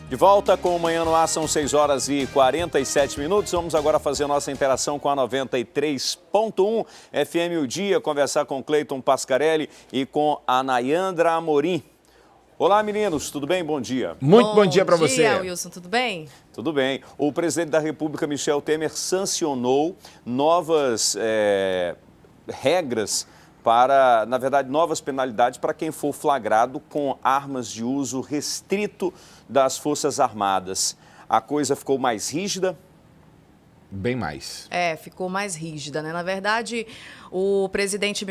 De volta com o Manhã no Ar, são 6 horas e 47 minutos. Vamos agora fazer nossa interação com a 93.1 FM O Dia, conversar com Cleiton Pascarelli e com a Nayandra Amorim. Olá, meninos, tudo bem? Bom dia. Muito bom dia para você. Bom dia, Wilson, tudo bem? Tudo bem. O presidente da República, Michel Temer, sancionou novas regras para, na verdade, novas penalidades para quem for flagrado com armas de uso restrito das Forças Armadas. A coisa ficou mais rígida? Bem mais. Ficou mais rígida, né? Na verdade, o presidente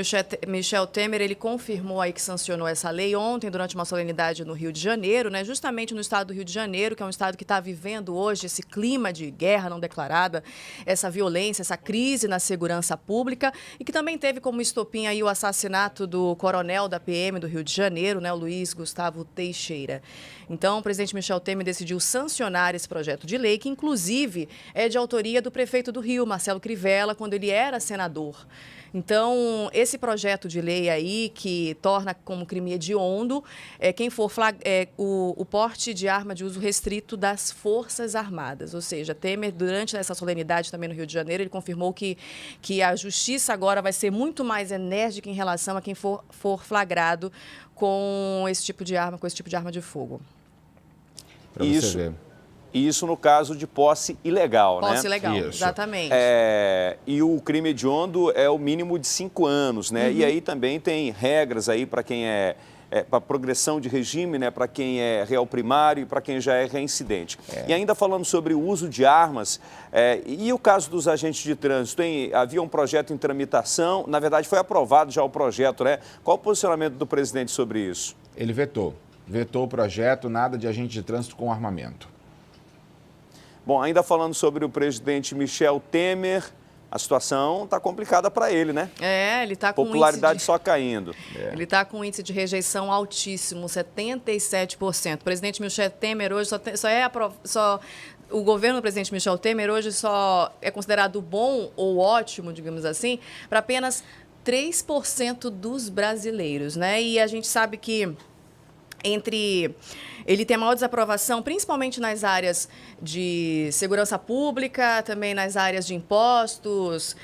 Michel Temer, ele confirmou aí que sancionou essa lei ontem, durante uma solenidade no Rio de Janeiro, né? Justamente no estado do Rio de Janeiro, que é um estado que está vivendo hoje esse clima de guerra não declarada, essa violência, essa crise na segurança pública, e que também teve como estopim aí o assassinato do coronel da PM do Rio de Janeiro, né? O Luiz Gustavo Teixeira. Então, o presidente Michel Temer decidiu sancionar esse projeto de lei, que inclusive é de autoria do prefeito do Rio, Marcelo Crivella, quando ele era senador. Então, esse projeto de lei aí, que torna como crime hediondo quem for o porte de arma de uso restrito das Forças Armadas. Ou seja, Temer, durante essa solenidade também no Rio de Janeiro, ele confirmou que a justiça agora vai ser muito mais enérgica em relação a quem for flagrado com esse tipo de arma de fogo. Para você ver. Isso no caso de posse ilegal, né? Posse ilegal, Isso. exatamente. E o crime hediondo é o mínimo de 5 anos, né? E aí também tem regras aí para quem para progressão de regime, né? Para quem é réu primário e para quem já é reincidente. E ainda falando sobre o uso de armas, e o caso dos agentes de trânsito, havia um projeto em tramitação, na verdade foi aprovado já o projeto, né? Qual o posicionamento do presidente sobre isso? Ele vetou o projeto, nada de agente de trânsito com armamento. Bom, ainda falando sobre o presidente Michel Temer, a situação está complicada para ele, né? Ele está com popularidade só caindo. Ele está com um índice de rejeição altíssimo, 77%. O presidente Michel Temer hoje o governo do presidente Michel Temer hoje só é considerado bom ou ótimo, digamos assim, para apenas 3% dos brasileiros, né? E a gente sabe que ele tem a maior desaprovação, principalmente nas áreas de segurança pública, também nas áreas de impostos,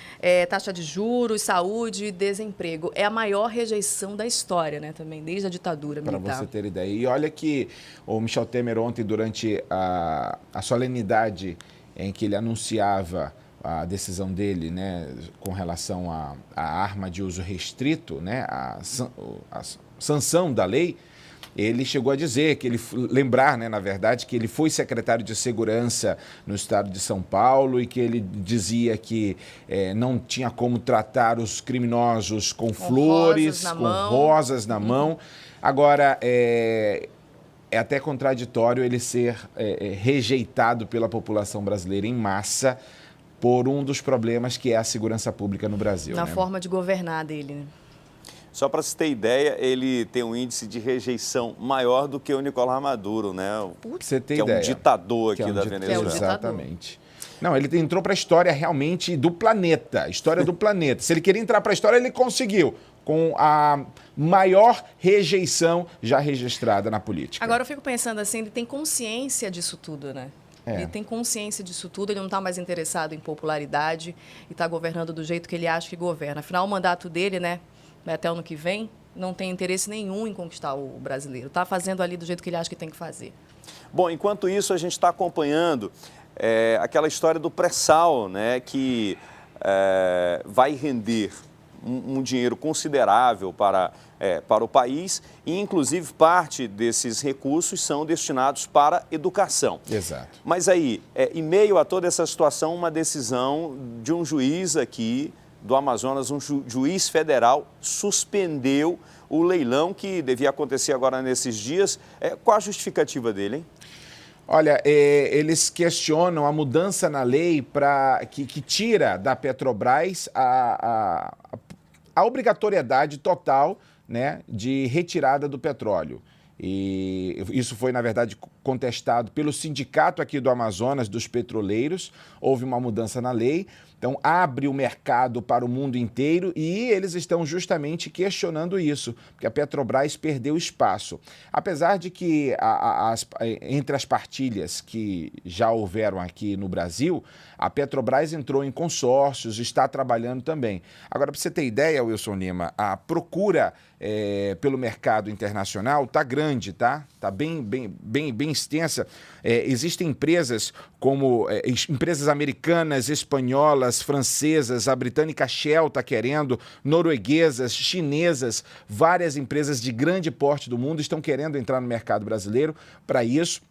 taxa de juros, saúde e desemprego. É a maior rejeição da história, né, também, desde a ditadura militar. Para você ter ideia. E olha que o Michel Temer ontem, durante a solenidade em que ele anunciava a decisão dele, né, com relação à arma de uso restrito, né, a sanção da lei, ele chegou a dizer lembrar, né, na verdade, que ele foi secretário de Segurança no estado de São Paulo e que ele dizia que não tinha como tratar os criminosos com flores, com rosas na mão. Agora, é até contraditório ele ser rejeitado pela população brasileira em massa por um dos problemas que é a segurança pública no Brasil. Na forma de governar dele, né? Só para você ter ideia, ele tem um índice de rejeição maior do que o Nicolás Maduro, né? Você tem ideia. É um ditador aqui da Venezuela. Exatamente. Não, ele entrou para a história realmente do planeta, história do planeta. Se ele queria entrar para a história, ele conseguiu, com a maior rejeição já registrada na política. Agora eu fico pensando assim, ele tem consciência disso tudo, né? Ele tem consciência disso tudo, ele não está mais interessado em popularidade e está governando do jeito que ele acha que governa. Afinal, o mandato dele, né, até o ano que vem, não tem interesse nenhum em conquistar o brasileiro. Está fazendo ali do jeito que ele acha que tem que fazer. Bom, enquanto isso, a gente está acompanhando aquela história do pré-sal, né, que vai render um dinheiro considerável para o país e, inclusive, parte desses recursos são destinados para educação. Exato. Mas aí, em meio a toda essa situação, uma decisão de um juiz aqui do Amazonas, um juiz federal, suspendeu o leilão que devia acontecer agora nesses dias. Qual a justificativa dele, hein? Olha, eles questionam a mudança na lei que tira da Petrobras a obrigatoriedade total, né, de retirada do petróleo. E isso foi, na verdade, contestado pelo sindicato aqui do Amazonas, dos petroleiros. Houve uma mudança na lei, então abre o mercado para o mundo inteiro e eles estão justamente questionando isso, porque a Petrobras perdeu espaço. Apesar de que entre as partilhas que já houveram aqui no Brasil, a Petrobras entrou em consórcios, está trabalhando também. Agora, para você ter ideia, Wilson Lima, a procura pelo mercado internacional está grande, tá? Está bem extensa. Existem empresas como empresas americanas, espanholas, francesas, a britânica Shell está querendo, norueguesas, chinesas, várias empresas de grande porte do mundo estão querendo entrar no mercado brasileiro para isso.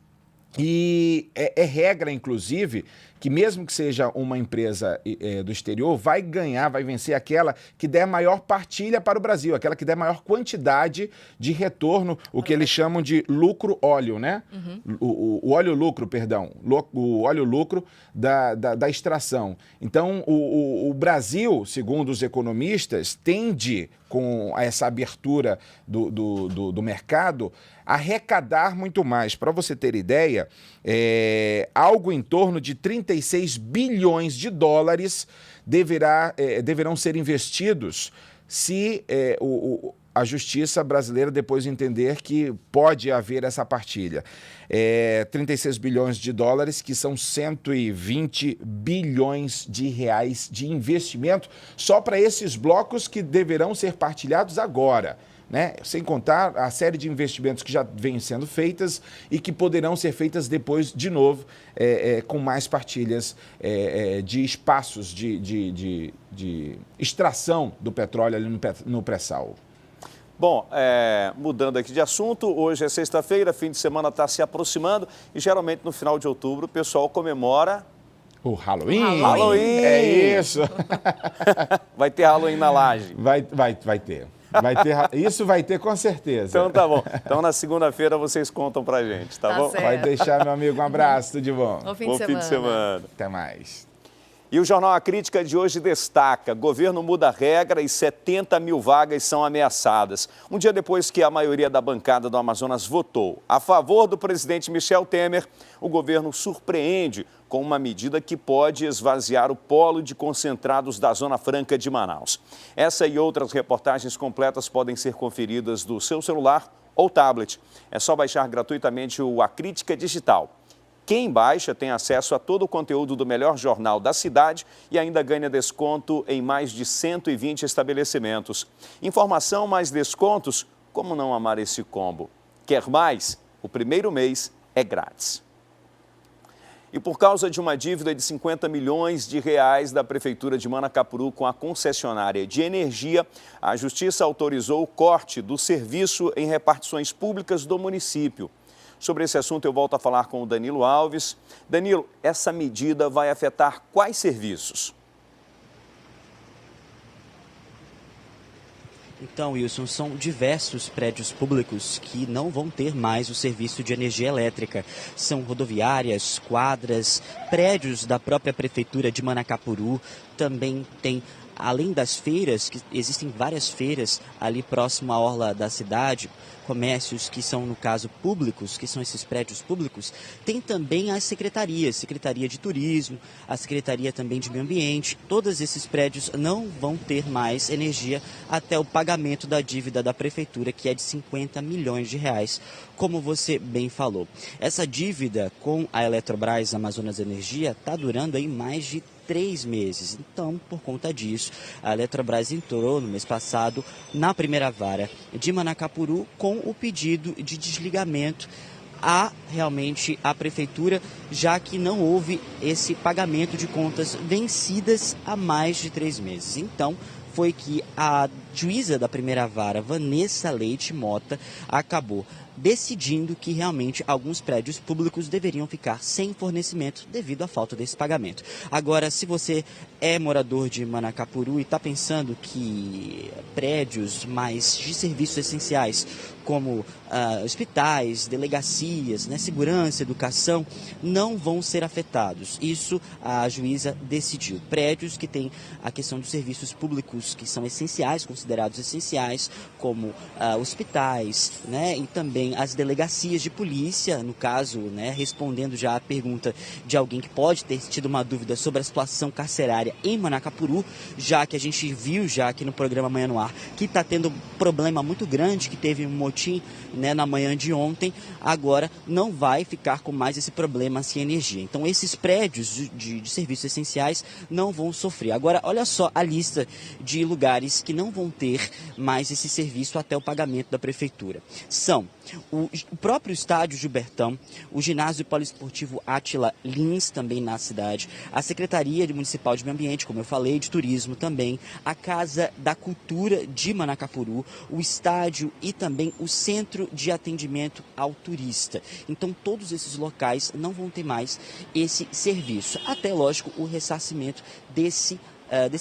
E é regra, inclusive, que mesmo que seja uma empresa do exterior, vai ganhar, vai vencer aquela que der maior partilha para o Brasil, aquela que der maior quantidade de retorno, o que eles chamam de lucro-óleo, né? Uhum. O óleo-lucro, perdão, o óleo-lucro da extração. Então, o Brasil, segundo os economistas, tende, com essa abertura do mercado, arrecadar muito mais. Para você ter ideia, algo em torno de 36 bilhões de dólares deverão ser investidos se a justiça brasileira depois entender que pode haver essa partilha. 36 bilhões de dólares, que são 120 bilhões de reais de investimento só para esses blocos que deverão ser partilhados agora, né? Sem contar a série de investimentos que já vêm sendo feitas e que poderão ser feitas depois, de novo, com mais partilhas de espaços de extração do petróleo ali no pré-sal. Bom, mudando aqui de assunto, hoje é sexta-feira, fim de semana está se aproximando e geralmente no final de outubro o pessoal comemora... O Halloween. Halloween! É isso! Vai ter Halloween na laje. Vai ter. Isso vai ter com certeza. Então tá bom. Então na segunda-feira vocês contam pra gente, tá bom? Certo. Vai deixar, meu amigo, um abraço, tudo de bom. Bom fim de semana. Até mais. E o Jornal A Crítica de hoje destaca: governo muda a regra e 70 mil vagas são ameaçadas. Um dia depois que a maioria da bancada do Amazonas votou a favor do presidente Michel Temer, o governo surpreende com uma medida que pode esvaziar o polo de concentrados da Zona Franca de Manaus. Essa e outras reportagens completas podem ser conferidas do seu celular ou tablet. É só baixar gratuitamente o A Crítica Digital. Quem baixa tem acesso a todo o conteúdo do melhor jornal da cidade e ainda ganha desconto em mais de 120 estabelecimentos. Informação mais descontos? Como não amar esse combo? Quer mais? O primeiro mês é grátis. E por causa de uma dívida de 50 milhões de reais da Prefeitura de Manacapuru com a concessionária de energia, a Justiça autorizou o corte do serviço em repartições públicas do município. Sobre esse assunto eu volto a falar com o Danilo Alves. Danilo, essa medida vai afetar quais serviços? Então, Wilson, são diversos prédios públicos que não vão ter mais o serviço de energia elétrica. São rodoviárias, quadras, prédios da própria Prefeitura de Manacapuru. Também tem, além das feiras, que existem várias feiras ali próximo à orla da cidade, comércios que são, no caso, públicos, que são esses prédios públicos, tem também as secretarias, Secretaria de Turismo, a Secretaria também de Meio Ambiente. Todos esses prédios não vão ter mais energia até o pagamento da dívida da Prefeitura, que é de 50 milhões de reais, como você bem falou. Essa dívida com a Eletrobras Amazonas Energia está durando aí mais de 3 meses. Então, por conta disso, a Eletrobras entrou no mês passado na primeira vara de Manacapuru com o pedido de desligamento realmente a Prefeitura, já que não houve esse pagamento de contas vencidas há mais de 3 meses. Então, foi que a juíza da primeira vara, Vanessa Leite Mota, acabou decidindo que realmente alguns prédios públicos deveriam ficar sem fornecimento devido à falta desse pagamento. Agora, se você é morador de Manacapuru e está pensando que prédios mais de serviços essenciais, como hospitais, delegacias, segurança, educação, não vão ser afetados. Isso a juíza decidiu. Prédios que têm a questão dos serviços públicos que são essenciais, considerados essenciais, como hospitais, né, e também as delegacias de polícia, no caso, né, respondendo já a pergunta de alguém que pode ter tido uma dúvida sobre a situação carcerária em Manacapuru, já que a gente viu já aqui no programa Manhã no Ar que está tendo um problema muito grande, que teve um motim, né, na manhã de ontem, agora não vai ficar com mais esse problema sem energia. Então esses prédios de serviços essenciais não vão sofrer. Agora, olha só a lista de lugares que não vão ter mais esse serviço até o pagamento da prefeitura. São o próprio estádio Gilbertão, o ginásio poliesportivo Átila Lins, também na cidade, a Secretaria Municipal de Meio Ambiente, como eu falei, de turismo também, a Casa da Cultura de Manacapuru, o estádio e também o Centro de Atendimento ao Turista. Então todos esses locais não vão ter mais esse serviço, até, lógico, o ressarcimento desse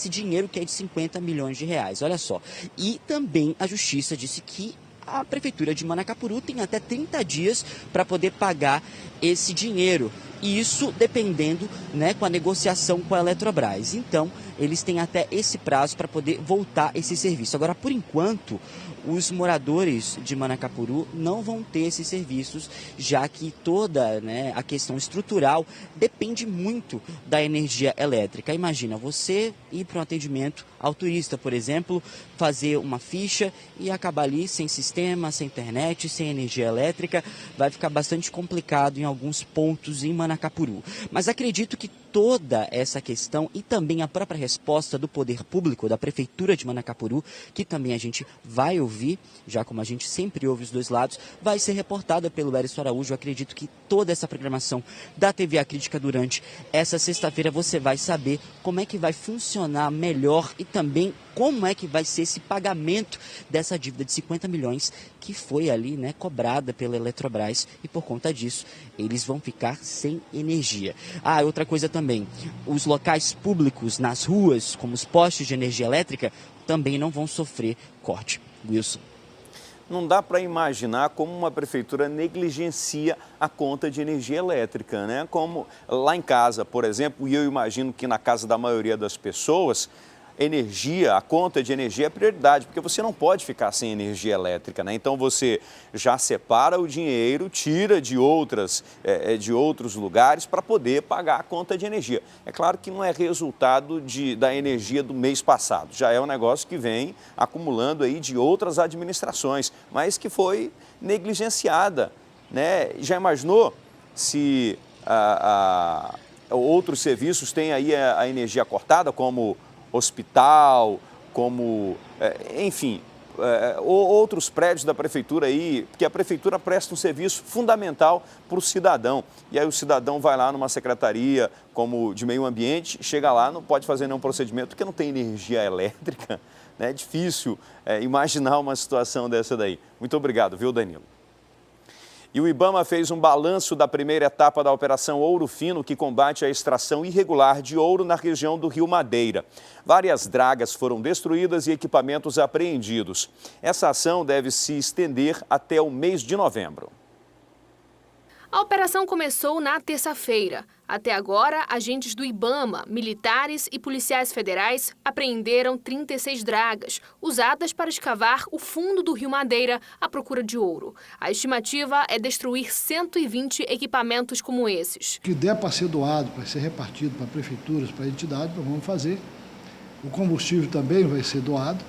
dinheiro, que é de 50 milhões de reais, olha só. E também a Justiça disse que a Prefeitura de Manacapuru tem até 30 dias para poder pagar esse dinheiro. E isso dependendo, né, com a negociação com a Eletrobras. Então, eles têm até esse prazo para poder voltar esse serviço. Agora, por enquanto, os moradores de Manacapuru não vão ter esses serviços, já que toda, né, a questão estrutural depende muito da energia elétrica. Imagina, você ir para um atendimento ao turista, por exemplo, fazer uma ficha e acabar ali sem sistema, sem internet, sem energia elétrica, vai ficar bastante complicado em alguns pontos em Manacapuru. Mas acredito que toda essa questão e também a própria resposta do poder público, da Prefeitura de Manacapuru, que também a gente vai ouvir, já como a gente sempre ouve os dois lados, vai ser reportada pelo Érison Araújo. Eu acredito que toda essa programação da TV A Crítica durante essa sexta-feira você vai saber como é que vai funcionar melhor e também como é que vai ser esse pagamento dessa dívida de 50 milhões que foi ali, né, cobrada pela Eletrobras, e por conta disso eles vão ficar sem energia. Outra coisa também, os locais públicos nas ruas, como os postos de energia elétrica, também não vão sofrer corte. Wilson. Não dá para imaginar como uma prefeitura negligencia a conta de energia elétrica, né? Como lá em casa, por exemplo, e eu imagino que na casa da maioria das pessoas, energia, a conta de energia é prioridade, porque você não pode ficar sem energia elétrica, né? Então você já separa o dinheiro, tira de outros lugares para poder pagar a conta de energia. É claro que não é resultado da energia do mês passado, já é um negócio que vem acumulando aí de outras administrações, mas que foi negligenciada, né? Já imaginou se outros serviços têm aí a energia cortada, como hospital, como, enfim, outros prédios da prefeitura aí, porque a prefeitura presta um serviço fundamental para o cidadão. E aí o cidadão vai lá numa secretaria como de meio ambiente, chega lá, não pode fazer nenhum procedimento porque não tem energia elétrica, né? É difícil imaginar uma situação dessa daí. Muito obrigado, viu, Danilo? E o IBAMA fez um balanço da primeira etapa da Operação Ouro Fino, que combate a extração irregular de ouro na região do Rio Madeira. Várias dragas foram destruídas e equipamentos apreendidos. Essa ação deve se estender até o mês de novembro. A operação começou na terça-feira. Até agora, agentes do IBAMA, militares e policiais federais apreenderam 36 dragas, usadas para escavar o fundo do Rio Madeira à procura de ouro. A estimativa é destruir 120 equipamentos como esses. O que der para ser doado, para ser repartido para prefeituras, para entidades, nós vamos fazer. O combustível também vai ser doado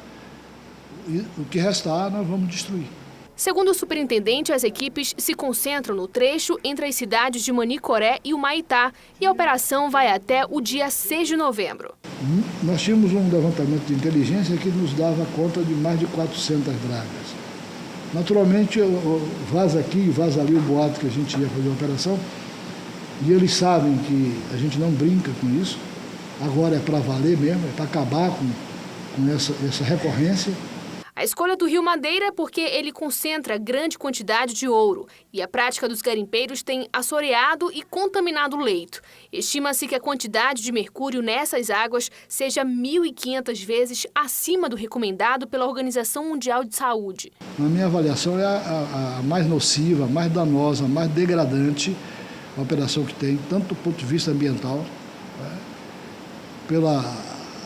e o que restar nós vamos destruir. Segundo o superintendente, as equipes se concentram no trecho entre as cidades de Manicoré e Humaitá e a operação vai até o dia 6 de novembro. Nós tínhamos um levantamento de inteligência que nos dava conta de mais de 400 dragas. Naturalmente, vaza aqui e vaza ali o boato que a gente ia fazer a operação e eles sabem que a gente não brinca com isso. Agora é para valer mesmo, é para acabar com essa recorrência. A escolha do Rio Madeira é porque ele concentra grande quantidade de ouro e a prática dos garimpeiros tem assoreado e contaminado o leito. Estima-se que a quantidade de mercúrio nessas águas seja 1.500 vezes acima do recomendado pela Organização Mundial de Saúde. Na minha avaliação, é a mais nociva, a mais danosa, a mais degradante a operação que tem, tanto do ponto de vista ambiental, pela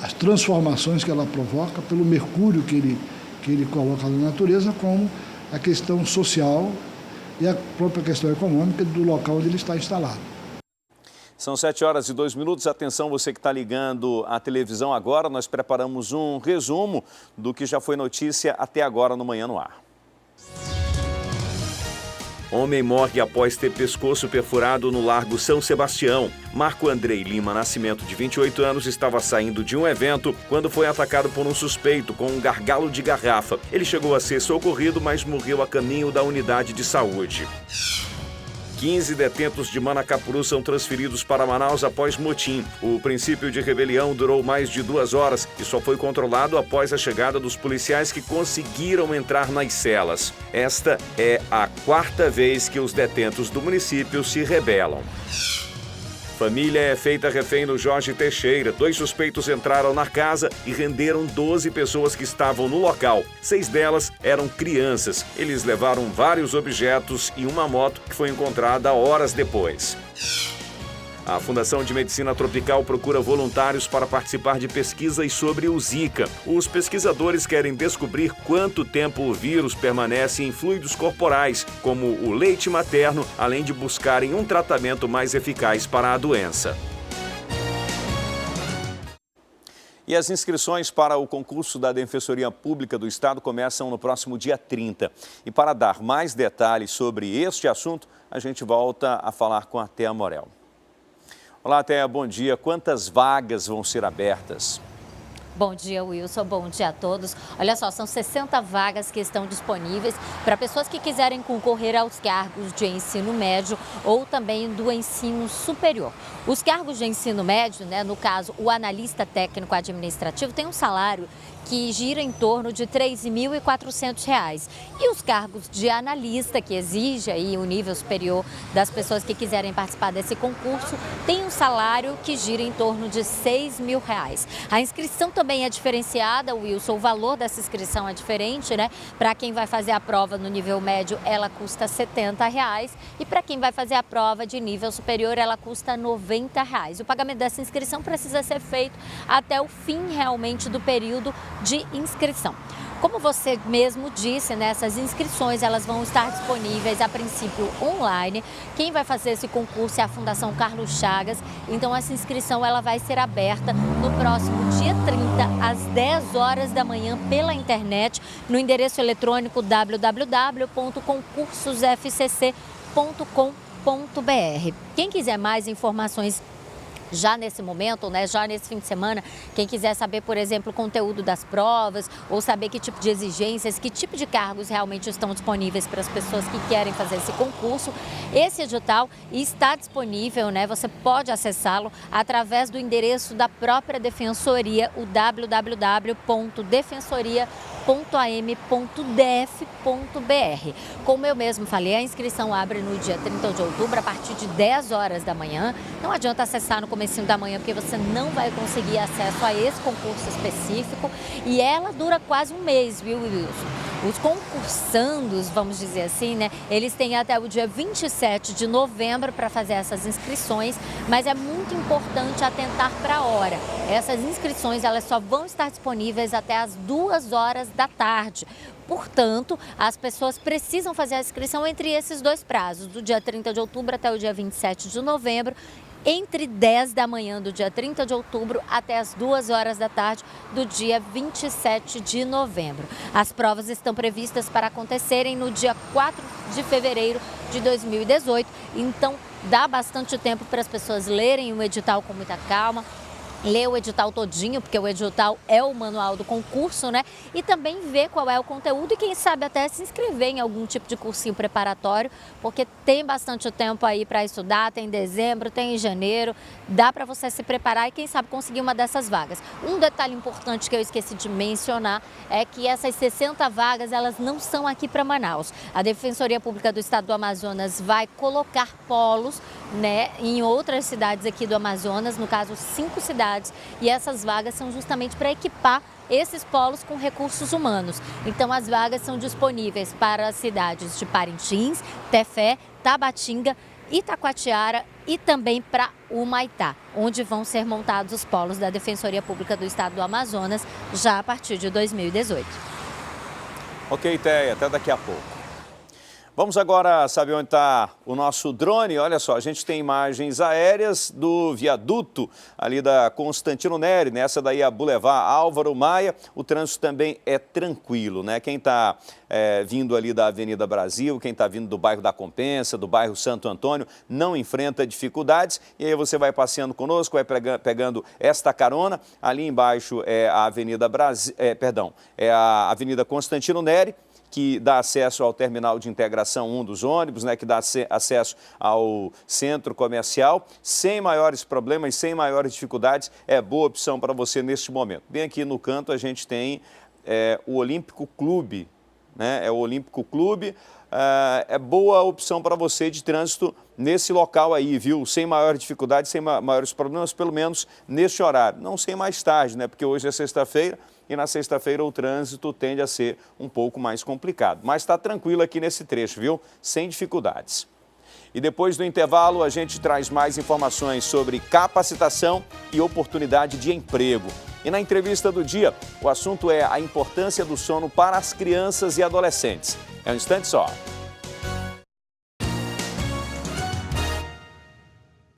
as transformações que ela provoca, pelo mercúrio que ele coloca na natureza, como a questão social e a própria questão econômica do local onde ele está instalado. São 7h02. Atenção, você que está ligando a televisão agora, nós preparamos um resumo do que já foi notícia até agora no Manhã no Ar. Homem morre após ter pescoço perfurado no Largo São Sebastião. Marco Andrei Lima Nascimento, de 28 anos, estava saindo de um evento quando foi atacado por um suspeito com um gargalo de garrafa. Ele chegou a ser socorrido, mas morreu a caminho da unidade de saúde. 15 detentos de Manacapuru são transferidos para Manaus após motim. O princípio de rebelião durou mais de 2 horas e só foi controlado após a chegada dos policiais que conseguiram entrar nas celas. Esta é a 4ª vez que os detentos do município se rebelam. Família é feita refém no Jorge Teixeira. 2 suspeitos entraram na casa e renderam 12 pessoas que estavam no local. 6 delas eram crianças. Eles levaram vários objetos e uma moto que foi encontrada horas depois. A Fundação de Medicina Tropical procura voluntários para participar de pesquisas sobre o Zika. Os pesquisadores querem descobrir quanto tempo o vírus permanece em fluidos corporais, como o leite materno, além de buscarem um tratamento mais eficaz para a doença. E as inscrições para o concurso da Defensoria Pública do Estado começam no próximo dia 30. E para dar mais detalhes sobre este assunto, a gente volta a falar com a Thea Morel. Olá, Thea, bom dia. Quantas vagas vão ser abertas? Bom dia, Wilson. Bom dia a todos. Olha só, são 60 vagas que estão disponíveis para pessoas que quiserem concorrer aos cargos de ensino médio ou também do ensino superior. Os cargos de ensino médio, no caso, o analista técnico administrativo, tem um salário que gira em torno de R$ 3.400. E os cargos de analista, que exige aí o nível superior das pessoas que quiserem participar desse concurso, tem um salário que gira em torno de R$ 6.000. A inscrição também é diferenciada, Wilson, o valor dessa inscrição é diferente, Para quem vai fazer a prova no nível médio, ela custa R$ 70 e para quem vai fazer a prova de nível superior, ela custa R$ 90. O pagamento dessa inscrição precisa ser feito até o fim realmente do período de inscrição. Como você mesmo disse, essas inscrições elas vão estar disponíveis a princípio online. Quem vai fazer esse concurso é a Fundação Carlos Chagas. Então essa inscrição ela vai ser aberta no próximo dia 30 às 10 horas da manhã pela internet no endereço eletrônico www.concursosfcc.com.br. Quem quiser mais informações já nesse momento, já nesse fim de semana, quem quiser saber, por exemplo, o conteúdo das provas ou saber que tipo de exigências, que tipo de cargos realmente estão disponíveis para as pessoas que querem fazer esse concurso, esse edital está disponível, Você pode acessá-lo através do endereço da própria Defensoria, o www.defensoria.am.def.br. Como eu mesmo falei, a inscrição abre no dia 30 de outubro, a partir de 10 horas da manhã. Não adianta acessar no comecinho da manhã, porque você não vai conseguir acesso a esse concurso específico. E ela dura quase um mês, viu, Wilson? Os concursandos, vamos dizer assim, eles têm até o dia 27 de novembro para fazer essas inscrições, mas é muito importante atentar para a hora. Essas inscrições elas só vão estar disponíveis até as 2 horas da tarde. Portanto, as pessoas precisam fazer a inscrição entre esses 2 prazos, do dia 30 de outubro até o dia 27 de novembro, entre 10 da manhã do dia 30 de outubro até as 2 horas da tarde do dia 27 de novembro. As provas estão previstas para acontecerem no dia 4 de fevereiro de 2018, então dá bastante tempo para as pessoas lerem o edital com muita calma, ler o edital todinho, porque o edital é o manual do concurso, E também ver qual é o conteúdo e quem sabe até se inscrever em algum tipo de cursinho preparatório, porque tem bastante tempo aí para estudar, tem em dezembro, tem em janeiro, dá para você se preparar e quem sabe conseguir uma dessas vagas. Um detalhe importante que eu esqueci de mencionar é que essas 60 vagas, elas não são aqui para Manaus. A Defensoria Pública do Estado do Amazonas vai colocar polos, em outras cidades aqui do Amazonas, no caso 5 cidades, e essas vagas são justamente para equipar esses polos com recursos humanos. Então as vagas são disponíveis para as cidades de Parintins, Tefé, Tabatinga, Itacoatiara e também para Humaitá, onde vão ser montados os polos da Defensoria Pública do Estado do Amazonas já a partir de 2018. Ok, Teia, até daqui a pouco. Vamos agora saber onde está o nosso drone. Olha só, a gente tem imagens aéreas do viaduto ali da Constantino Neri, nessa daí a Boulevard Álvaro Maia. O trânsito também é tranquilo, né? Quem está vindo ali da Avenida Brasil, quem está vindo do bairro da Compensa, do bairro Santo Antônio, não enfrenta dificuldades. E aí você vai passeando conosco, vai pegando esta carona. Ali embaixo é a Avenida é a Avenida Constantino Neri, que dá acesso ao terminal de integração 1 dos ônibus, né, que dá acesso ao centro comercial, sem maiores problemas, sem maiores dificuldades, é boa opção para você neste momento. Bem aqui no canto a gente tem o Olímpico Clube, né, é o Olímpico Clube, é boa opção para você de trânsito nesse local aí, viu? Sem maior dificuldade, sem maiores problemas, pelo menos neste horário. Não sei mais tarde, né, porque hoje é sexta-feira, e na sexta-feira o trânsito tende a ser um pouco mais complicado. Mas está tranquilo aqui nesse trecho, viu? Sem dificuldades. E depois do intervalo a gente traz mais informações sobre capacitação e oportunidade de emprego. E na entrevista do dia, o assunto é a importância do sono para as crianças e adolescentes. É um instante só.